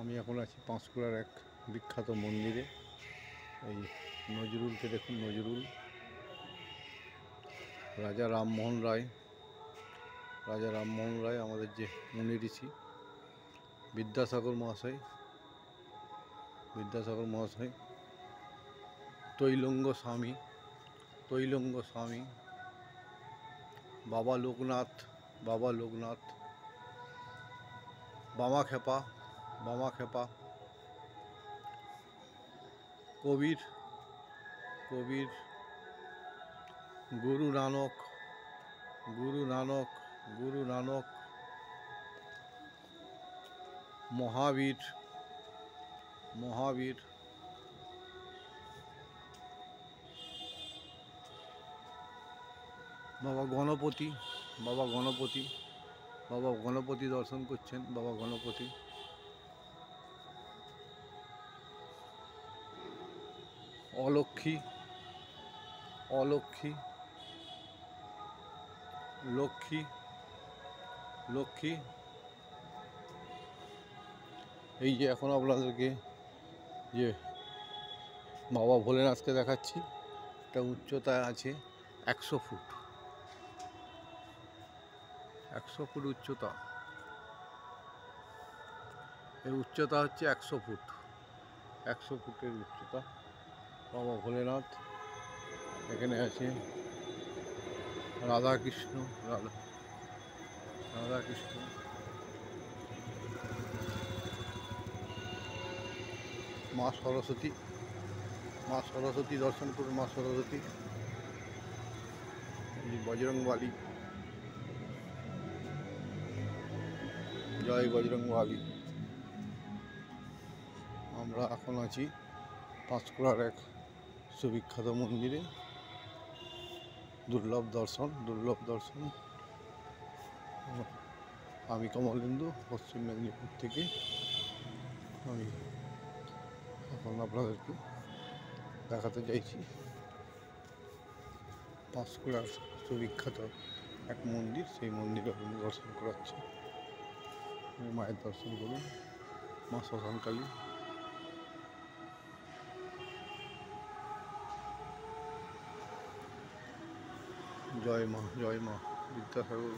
আমি এখন আছি পাঁশকুড়ার এক বিখ্যাত মন্দিরে। এই নজরুলকে দেখুন, নজরুল, রাজা রামমোহন রায় আমাদের যে মুনি ঋষি বিদ্যাসাগর মহাশয়, তৈলঙ্গ স্বামী, বাবা লোকনাথ, বামা খেপা, কবির, গুরু নানক, মহাবীর, বাবা গণপতি দর্শন করছেন। বাবা গণপতি, অলক্ষী, লক্ষ্মী। এই যে এখন আপনাদেরকে যে বাবা ভোলেনাথকে দেখাচ্ছি, এটা উচ্চতায় আছে 100 ফুট, 100 ফুট উচ্চতা। এর উচ্চতা হচ্ছে 100 ফুট, 100 ফুটের উচ্চতা বাবা ভোলেনাথ। এখানে আছে রাধা কৃষ্ণ, মা সরস্বতী দর্শন করুন। মা সরস্বতী, বজরংবলী, জয় বজরংবলী। আমরা এখন আছি পাঁশকুড়ার এক সুবিখ্যাত মন্দিরে। দুর্লভ দর্শন। আমি কমলেন্দু, পশ্চিম মেদিনীপুর থেকে। আমি এখন আপনাদেরকে দেখাতে চাইছি পাঁশকুড়ার সুবিখ্যাত এক মন্দির। সেই মন্দিরে আপনি দর্শন করাচ্ছি। মায়ের দর্শন করুন, মা শ্মশানকালী। জয় মা, বিদ্যাসাগর।